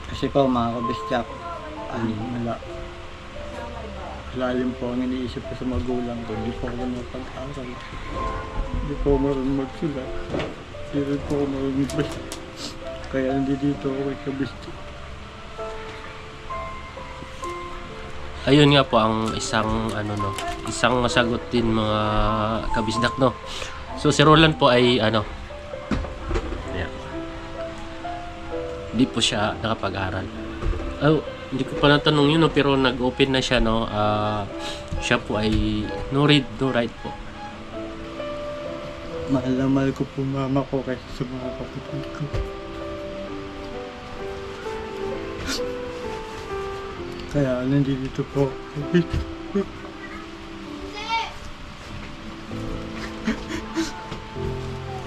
Kasi po mga kabistyak, lalim po ang iniisip ko sa magulang ko. Hindi po ako napag-aral. Hindi po ako marunong magsulat. Hindi rin po ako marunong magbasa. Kaya nandito ako kay kabistyak. Ayun nga po ang isang isang sagot din mga kabisdak, no. So si Roland po ay hindi po siya nakapag-aral. Hindi ko pa natanong yun, no, pero nag-open na siya, no. Siya po ay no read, no write po. Mahal na mahal ko po mama ko kaysa sa mga kapatid ko. Kaya nandito po.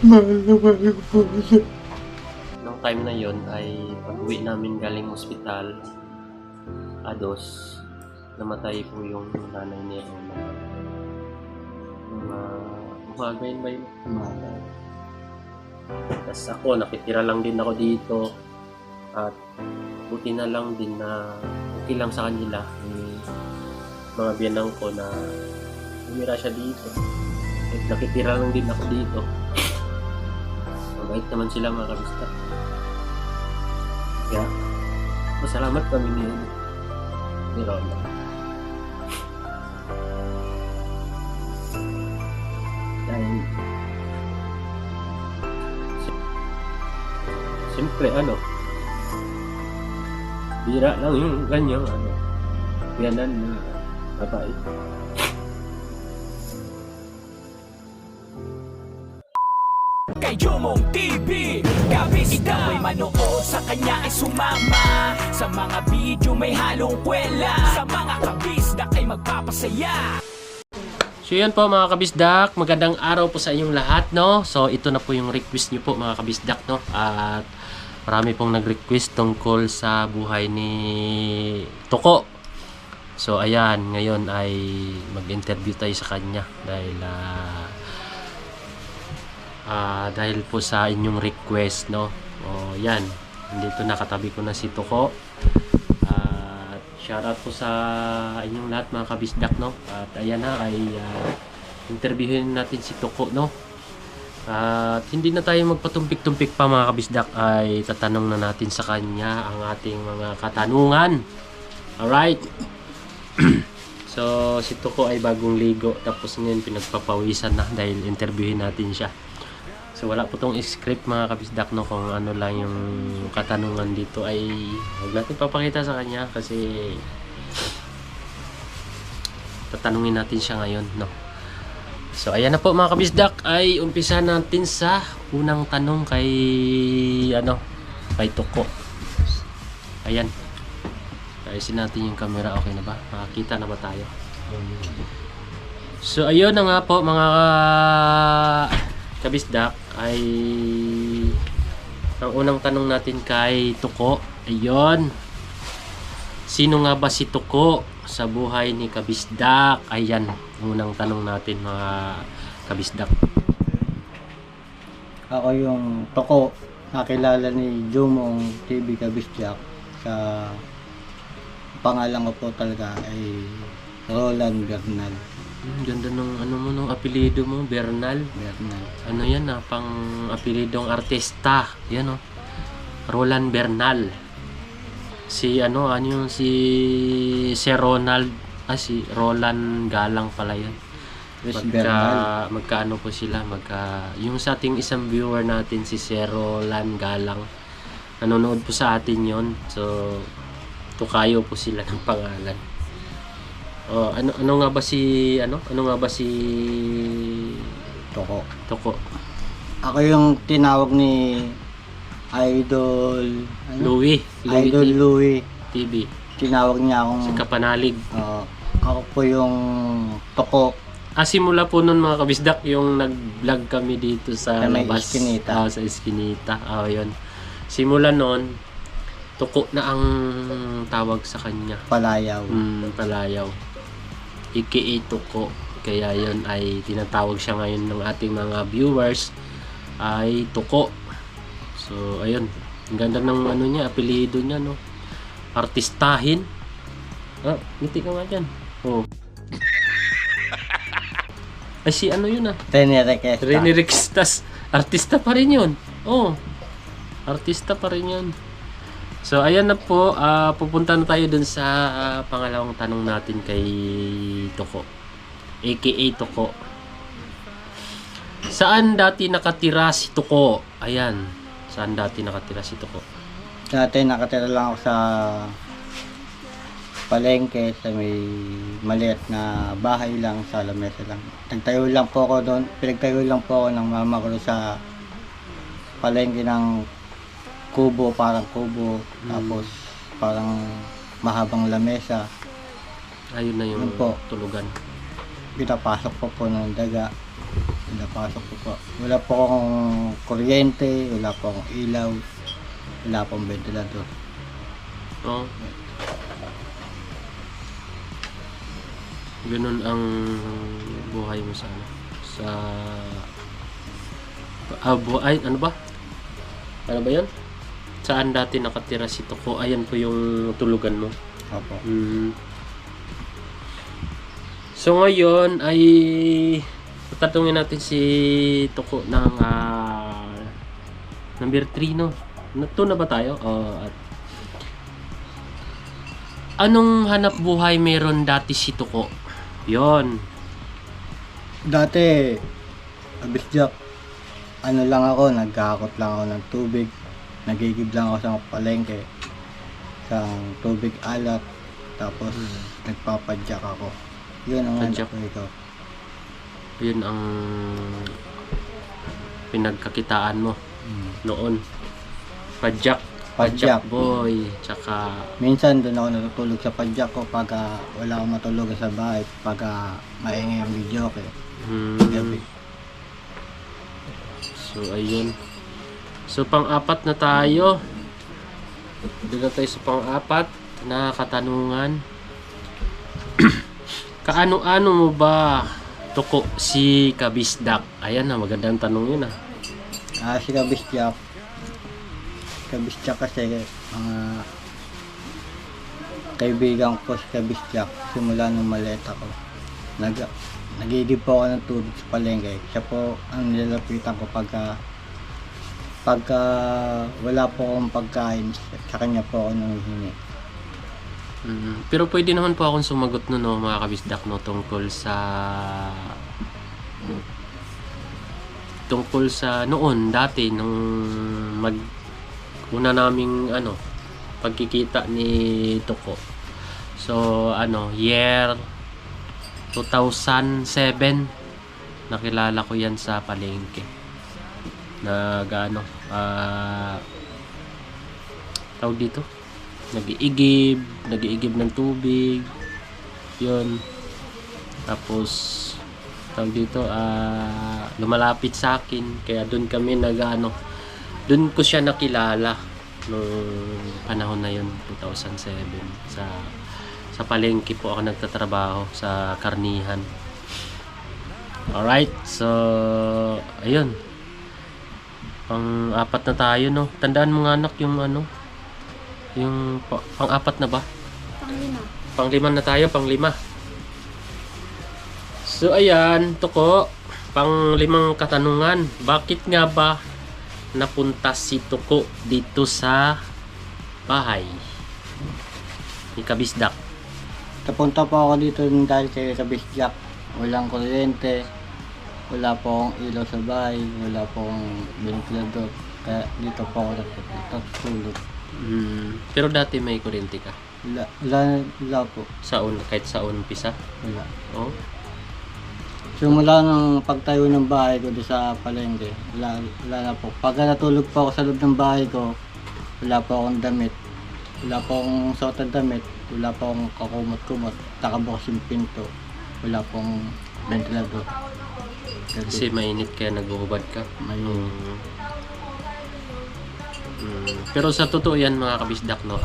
Mahal na mahal ko po siya. Nung time na yon ay pag-uwi namin galing ospital, namatay po yung nanay ni Roland. Umaga yun ba yun? Umaga. Tapos ako, nakitira lang din ako dito. At buti na lang din na okay lang sa kanila. Mga biyanang ko na umira siya dito. At nakitira lang din ako dito. Mabait naman sila mga kabista. Kaya, masalamat kami ni Roland. Dahil siyempre bira lang yung ganyang biyanan na babae. Kay Jomong TV, kabisdak. Ikaw ay manood, sa kanya ay sumama. Sa mga video may halong kwela. Sa mga kabisdak ay magpapasaya. So yan po mga kabisdak, magandang araw po sa inyong lahat, no. So ito na po yung request niyo po mga kabisdak, no. At marami pong nag-request tungkol sa buhay ni Toko. So ayan, ngayon ay mag-interview tayo sa kanya dahil po sa inyong request, no. O yan, dito nakatabi ko na si Toko. At shoutout po sa inyong lahat mga kabisdak, no. At ayan na ay interviewin natin si Toko, no. At hindi na tayo magpatumpik-tumpik pa mga kabisdak, ay tatanong na natin sa kanya ang ating mga katanungan. Alright. So si Toko ay bagong ligo, tapos ngayon pinagpapawisan na dahil interviewin natin siya. So wala po tong script mga kabisdak, no, kung ano lang yung katanungan dito ay huwag natin papakita sa kanya kasi tatanungin natin siya ngayon, no. So ayan na po mga kabisdak, ay umpisa natin sa unang tanong kay Toko. Ayan. Ayusin natin yung camera, okay na ba? Makakita na ba tayo? So ayun na nga po mga kabisdak, ay ang unang tanong natin kay Toko. Ayun. Sino nga ba si Toko sa buhay ni kabisdak? Ayan, unang tanong natin mga kabisdak. Ako yung Toko, nakilala ni Jomong TV kabistyak. Sa pangalan ko po talaga ay Roland Bernal. Ganda ng apelyido mo, Bernal. Bernal. Ano yan pang apelyidong artista. Yan Roland Bernal. Si Sir Ronald, si Roland Galang pala yan. Magkaano po sila, yung sa ating isang viewer natin, si Sir Roland Galang, nanonood po sa atin yon. So tukayo po sila ng pangalan. Ano nga ba si Toko. Toko? Ako yung tinawag ni Idol Louie Louie. TV. Tinawag niya akong Si Kapanalig. ako po yung Toko. Simula po nun mga kabisdak, yung nag-vlog kami dito sa may labas. Eskinita. Sa Eskinita. Yun. Simula nun, Toko na ang tawag sa kanya. Palayaw. Palayaw. AKA Toko. Kaya yun ay tinatawag siya ngayon ng ating mga viewers ay Toko. So ayun, ang ganda ng apelyido niya, no. artistahin. Ah, ngiti ka nga dyan. Oh. Ay, si ano yun ah? Rene Requesta. Rene Requestas. Artista pa rin yun. Oh. Artista pa rin yun. So, ayan na po. Pupunta na tayo dun sa pangalawang tanong natin kay Toko. AKA Toko. Saan dati nakatira si Toko? Ayan. Saan dati nakatira si Toko? Dati nakatira lang ako sa palengke, sa may maliit na bahay lang, sa lamesa lang. Nagtayo lang po ako doon, pinagtayo lang po ako ng mama ko sa palengke ng kubo, parang kubo, tapos parang mahabang lamesa. Ayun na yung Yun po. tulugan. Pinapasok po ng daga, pinapasok po. Wala po akong kuryente, wala po akong ilaw, wala pong ventilador. Oh. Ganun ang buhay mo sa ano? Sa buhay, ano ba? Ano ba 'yan? Saan dati nakatira si Toko? Ayan po yung tulugan mo. Opo. So ngayon ay tatanungin natin si Toko ng number 3, no? Ito na ba tayo? At anong hanap buhay meron dati si Toko? Yon. Dati, abisjak, ano lang ako, nagkakot lang ako ng tubig, nagigib lang ako sa palengke, sa tubig alat, tapos nagpapadyak ako. Yun ang Padyak. hanap ko. Yun ang pinagkakitaan mo noon. Padyak Padyak. boy. Tsaka Minsan doon ako natutulog sa padyak ko pagka wala akong matulog sa bahay, pagka maingay ang video ko. Gabi. So ayun. So pang-apat na tayo. Doon na tayo sa pang-apat na katanungan. Kaano-ano mo ba Toko si Kabisdak? Ayan na, magandang tanong yun ah. Si kabisjak. Kabisjak kasi mga kaibigan ko si kabisjak simula nung maliit ako. Nagigib po ako ng tubig sa palengke. Siya po ang nilalapitan ko pagka wala po akong pagkain, sa kanya po ako nanghihingi. Pero pwede naman po akong sumagot no, mga Kabisdak, no, tungkol sa noon dati nung una naming pagkikita ni Toko. So year 2007 nakilala ko yan sa palengke. Tawag dito, nag-iigib ng tubig yun. Tapos tawag dito, lumalapit sa akin, kaya doon kami doon ko siya nakilala nung panahon na yun, 2007. Sa palengke po ako nagtatrabaho sa karnihan. Alright, so ayun, pang-apat na tayo, no? Tandaan mo nga anak yung yung pang-apat na ba? Pang-lima na tayo, pang-lima. So ayan, Toko, pang-limang katanungan. Bakit nga ba napunta si Toko dito sa bahay ni Kabisdak? Napunta po ako dito dahil kay kabisjak. Walang kuryente, wala po akong ilaw sa bahay, wala po akong ventilador. Kaya dito po ako natutulog. Pero dati may kuryente ka? Wala po. Kahit sa umpisa? Wala. Oh? Simula ng pagtayo ng bahay ko doon sa palengke, wala na po. Pagka natulog po ako sa loob ng bahay ko, wala po akong damit. Wala po akong suot na damit. Wala po akong kakumot-kumot. Nakabukas yung pinto. Wala pong ventilador. Kasi mainit kaya naghuhubad ka? Mainit. Pero sa totoo yan mga Kabisdak, no,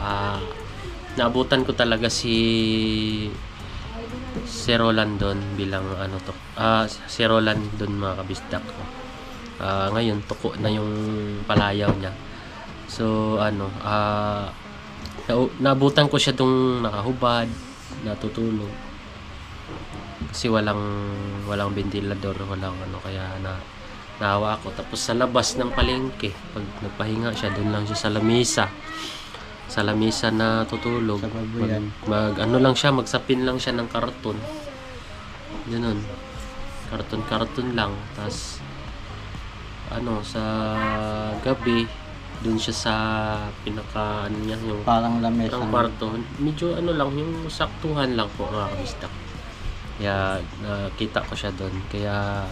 naabutan ko talaga si Roland doon bilang si Roland doon mga Kabisdak, no. Ngayon Toko na yung palayaw niya. So Naabutan ko siya dong nakahubad, natutulog. Kasi walang ventilador, walang ano, kaya naawa ako. Tapos sa labas ng palengke, pag nagpahinga siya, doon lang siya sa lamesa na tutulog. Sa babuyan. Ano lang siya, magsapin lang siya ng karton. Ganun. Karton lang. Tapos ano, sa gabi, doon siya sa pinaka ano niya, yung Parang lamesa. ang kwarto. Medyo ano lang, yung saktuhan lang po, mga kabisdak. Kaya nakita ko siya doon. Kaya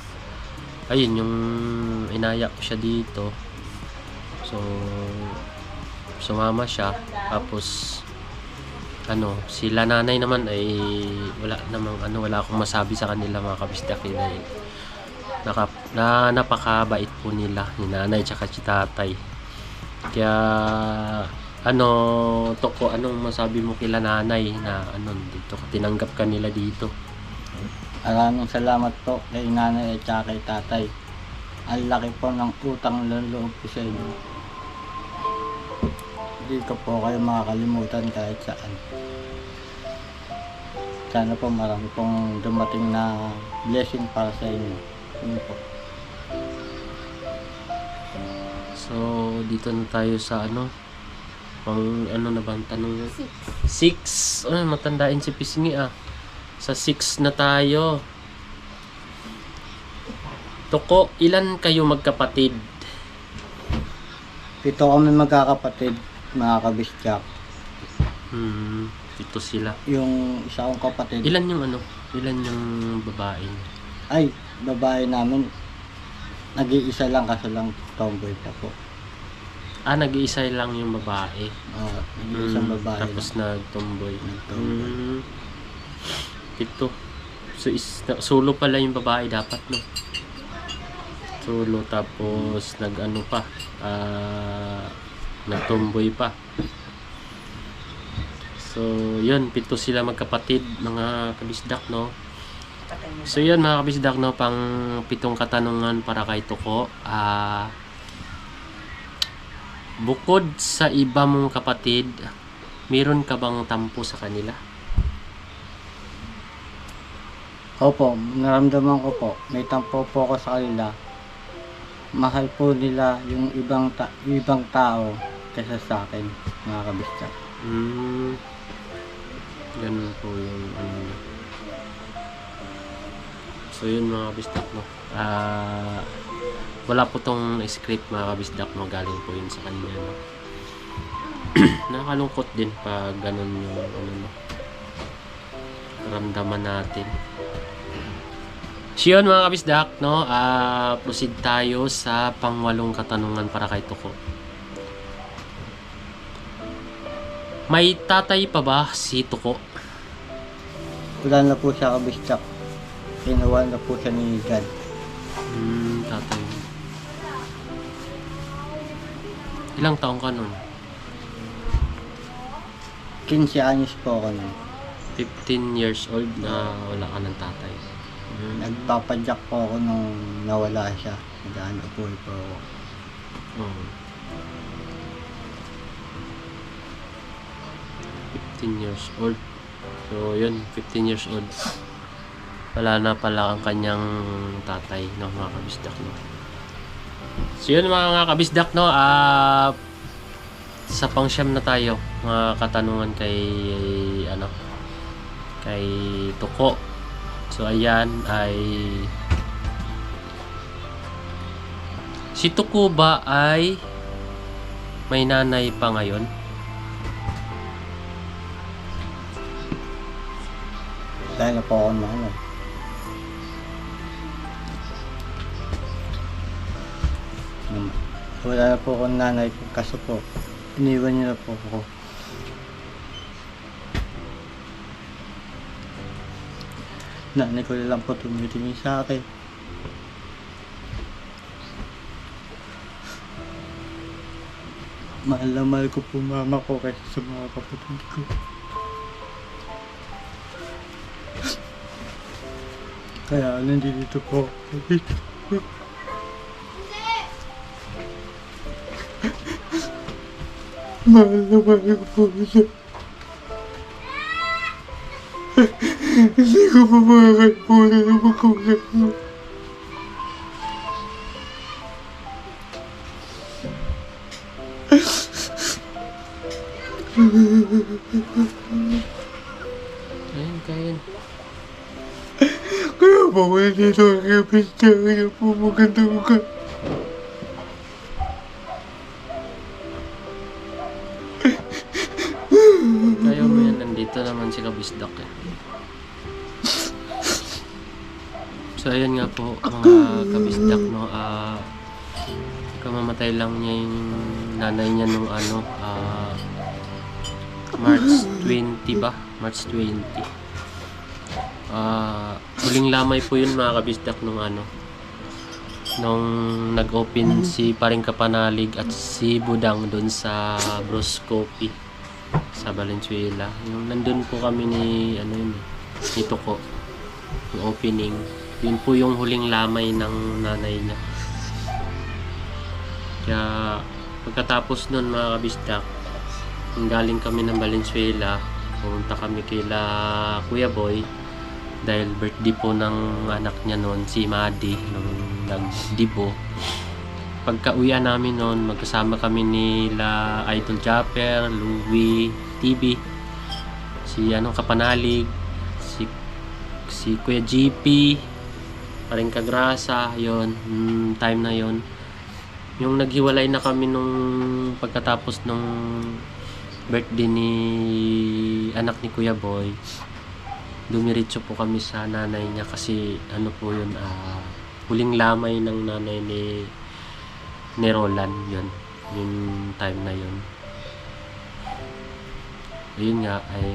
ayun, yung inaya ko siya dito. So sumama siya. Tapos ano, sila nanay naman ay wala akong masabi sa kanila, mga kabisdak, dahil napakabait po nila ni nanay tsaka si tatay. Kaya ano, Toko, anong masabi mo kila nanay na ano, dito tinanggap ka nila dito? Maraming salamat po kay nanay at saka kay tatay. Ang laki po ng utang loob ko sa inyo. Hindi ko po kayo makakalimutan kahit saan. Sana po marami pong dumating na blessing para sa inyo. Yun po. So dito na tayo sa ano, pang ano na ba ang tanong yun? 6. Matandain si Pisngi ah. Sa 6 na tayo. Toko, ilan kayo magkapatid? 7 kami magkakapatid, mga kabisyak. 7 sila. Yung isa kong kapatid, Ilan yung ano? Ilan yung babae? ay, babae namin, nag-iisa lang kaso lang tomboy pa po. Nag-iisa lang yung babae. Nag-iisang babae Tapos lang. nagtomboy. Nagtomboy. 7. So solo pala yung babae dapat, no? Solo, tapos nag-ano pa, nagtomboy pa. So yun, 7 sila magkapatid, mga kabisdak, no? So yun, mga kabisdak, no, pang 7 katanungan para kay Toko. Bukod sa iba mong kapatid, meron ka bang tampo sa kanila? Opo, naramdaman ko po, may tampo po ako sa kanila. Mahal po nila yung ibang tao kaysa sa akin, mga kabisyak. Ganun po yung ano. So yun, mga kabisdak, no. Wala po tong script, mga kabisdak, no. Galing po yun sa kanya, no. Nakakalungkot din pag ganun yung ano, no, ramdaman natin. So yun, mga kabisdak, no. Proceed tayo sa pang-8 katanungan para kay Toko. May tatay pa ba si Toko? Wala na po siya, kabisyak. Kinuha na po siya ni God. Tatay. Ilang taong ka nun? 15 anyos po ako nun. 15 years old na wala ka ng tatay. Nagpapadyak po ako nung nawala siya. Nag-ano po ako. Oh. 15 years old. So yun, 15 years old. Wala na pala ang kanyang tatay, no, mga kabisdak, no. So yun, mga kabisdak, no. Sa pang-siyam na tayo, mga katanungan kay ano, kay Toko. So ayan ay si Toko ba ay may nanay pa ngayon? Dahil na po ako na ano. Wala na po akong nanay ko, kaso po, iniwan niya na po ako. Nanay ko na lang po tumitingin sa akin. Mahal na mahal ko po mama ko kaysa sa mga kapatid ko. Kaya nandito po ako. Mahal na mahal ko po siya. Hindi ko pa makakalimutan ang magulang mo. Kain. Kaya ba wala dito ang kapis niya? Kaya po magandang ka. Kaya mo yan, nandito naman si Kabisdak eh. So ayun nga po mga Kabisdak, no, kamamatay lang niya yung nanay niya nung March 20 ba? March 20. Huling lamay po yun mga Kabisdak nung nung nag-open si Paring Kapanalig at si Budang doon sa Broscopy sa Valenzuela. Yung nandun po kami ni ni Toko, yung opening. Yun po yung huling lamay ng nanay niya. Kaya pagkatapos nun mga Kabisdak, galing kami ng Valenzuela, pumunta kami kila Kuya Boy dahil birthday po ng anak niya noon, si Madi, nung nagdibo. Pagka-uwian namin noon, magkasama kami nila Idol Japper, Louie TV, si Kapanalig, si Kuya GP, Paring Kagrasa, yon time na yon. Yung naghiwalay na kami nung pagkatapos nung birthday ni anak ni Kuya Boy, dumiretso po kami sa nanay niya kasi po yun, huling lamay ng nanay ni Roland, yun yung time na yun. Ayun nga, ay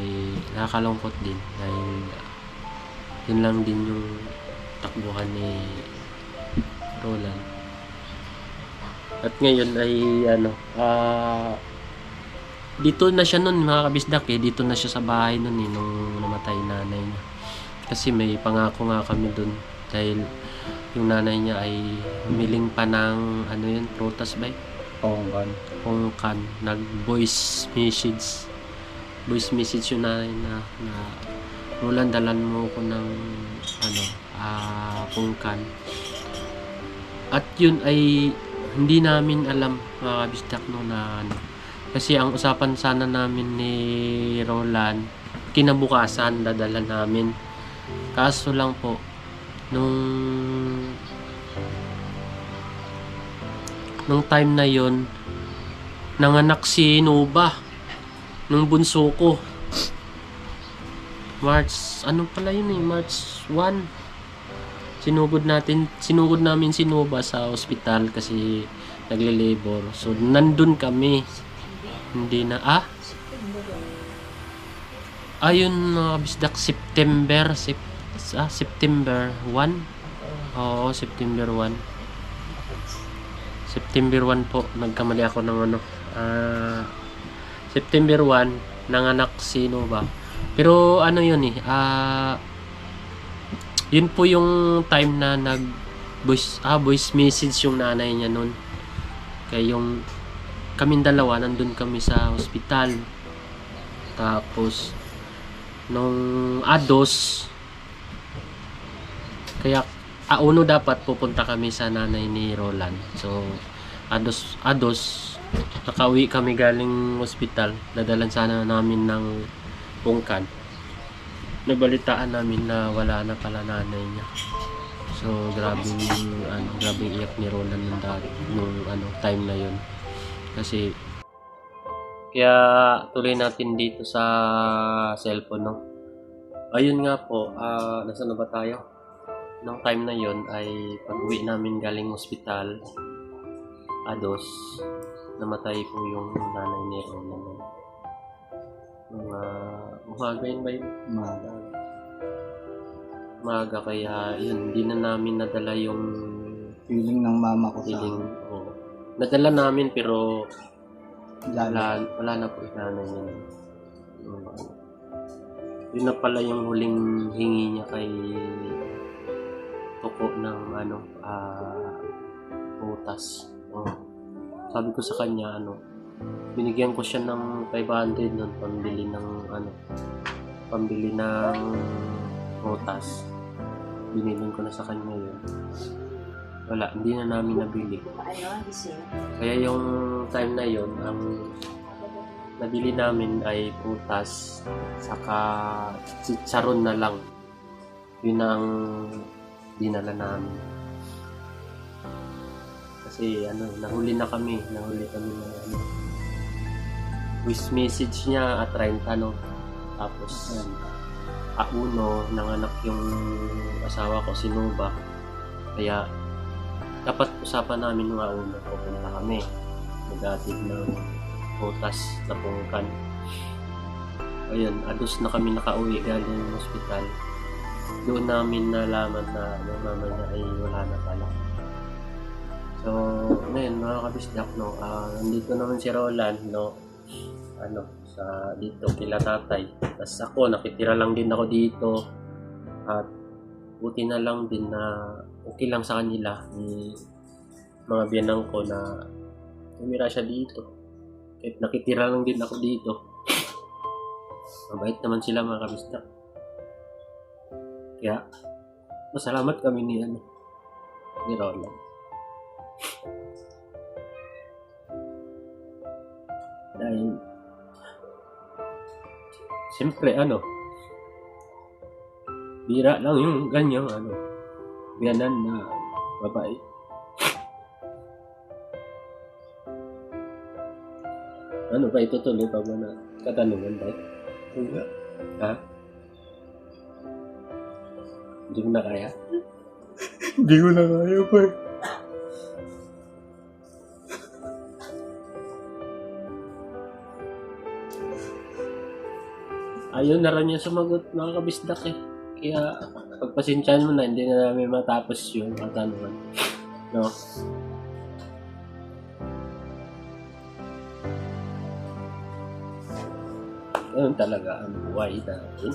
nakakalungkot din dahil yun lang din yung takbuhan ni Roland. At ngayon ay dito na siya nun mga Kabisdak dito na siya sa bahay nun nung namatay nanay niya. Kasi may pangako nga kami dun dahil yung nanay niya ay humiling pa ng prutas ba? Pongkan. Nag-voice message yung nanay na Roland, dalan mo ko ng pongkan. At yun ay hindi namin alam mga Kabisdak na kasi ang usapan sana namin ni Roland, kinabukasan dadala namin. Kaso lang po, nung time na yon, nanganak si Nova, nung bunso ko. March 1. Sinugod namin si Nova sa ospital kasi nagle-labor. So nandun kami. Hindi na ayun Kabisdak, September 1. Oo, September 1 po, nagkamali ako ng September 1 nanganak si Nova. Pero yun yun po yung time na voice message yung nanay niya nun. Kaya yung kaming dalawa, nandun kami sa ospital. Tapos nung ADOS, kaya uno dapat pupunta kami sa nanay ni Roland. So ADOS, nakauwi kami galing ospital, dadalan sana namin ng pungkan. Nabalitaan namin na wala na pala nanay niya. So grabing iyak ni Roland nung time na yun. Kasi kaya tuloy natin dito sa cellphone, no. Ayun nga po, nasa na ba tayo? Nung time na yon ay pag-uwi namin galing ospital, ADOS, namatay po yung nanay ni Roland. Umaga yun ba yun? Umaga, kaya yun, hindi na namin nadala yung Feeling ng mama ko feeling. Nadala namin pero wala na po yung nanay niya. Yun na pala yung huling hingi niya kay Toko ng utas. Sabi ko sa kanya binigyan ko siya ng 500 nun, pambili ng prutas. Binilin ko na sa kanya yun. Wala, hindi na namin nabili. Kaya yung time na yun, ang nabili namin ay prutas, saka chicharon na lang. Yun ang dinala namin. Kasi nahuli kami na voice message niya at 30 tapos nanganak yung asawa ko, si Nova. Kaya dapat usapan namin ng Auno, pupunta kami maghatid ng prutas na pungkan. Ayun, ados na kami nakauwi galing ng ospital. Doon namin nalaman na yung mama niya ay wala na pala. So, ngayon mga kabisdak, nandito naman si Roland, sa dito kila tatay. Tapos ako, nakitira lang din ako dito. At buti na lang din na okay lang sa kanila ni mga biyanang ko na tumira siya dito. Kahit nakitira lang din ako dito. Mabait naman sila mga kabisdak. Kaya, masalamat kami ni Roland. Dahil siyempre bira lang yung ganyang biyanan na babae. Ano ba itutuloy pa ba na katanungan ba? Wala. Ha? Hindi mo na kaya? Hindi ko na kaya pa. Ayaw na rin niya sumagot mga kabisdak eh. Kaya pagpasensyahan mo na, hindi na namin matapos yung katanungan. No? Ganun talaga ang buhay natin.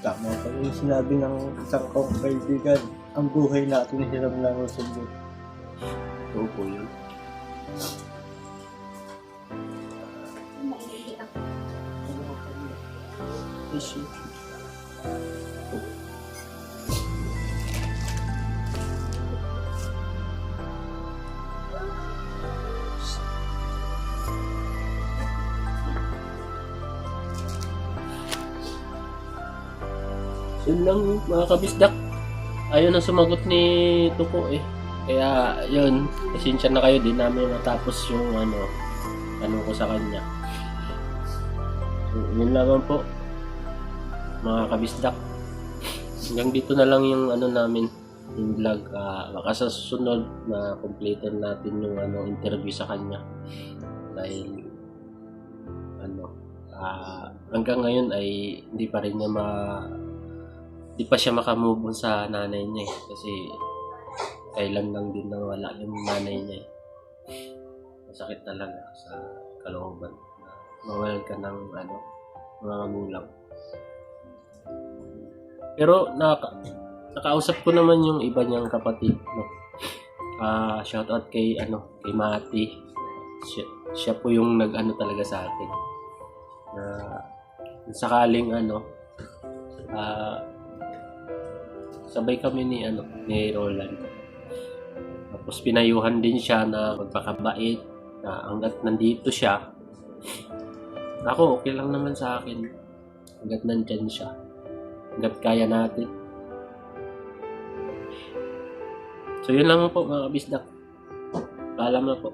Tama pa yung sinabi ng isang kong kaibigan, ang buhay natin hiram lang ang sundo. Oo po yun. Issue. Yun lang mga kabisdak. Ayaw na sumagot ni Tuko eh. Kaya yun, pasensya na kayo, din namin natapos yung tanong ko sa kanya. So, yun lamang po mga kabisdak. Hanggang dito na lang yung namin, yung vlog. Baka sa susunod na complete natin yung interview sa kanya. Dahil hanggang ngayon ay hindi pa rin niya di pa siya makamove on sa nanay niya eh. Kasi kailan lang din nawala yung nanay niya eh. Masakit talaga sa kalooban na mawala ka ng mga magulang. Pero nakausap ko naman yung iba niyang kapatid, no. Shout out kay Mati. Siya po yung talaga sa akin. Na sakaling sabay kami ni Roland. Tapos pinayuhan din siya na magpakabait, na hanggat nandito siya. Ako, okay lang naman sa akin. Hanggat nandyan siya. Hanggat kaya natin. So yun lang po mga kabisdak. Paalam na po.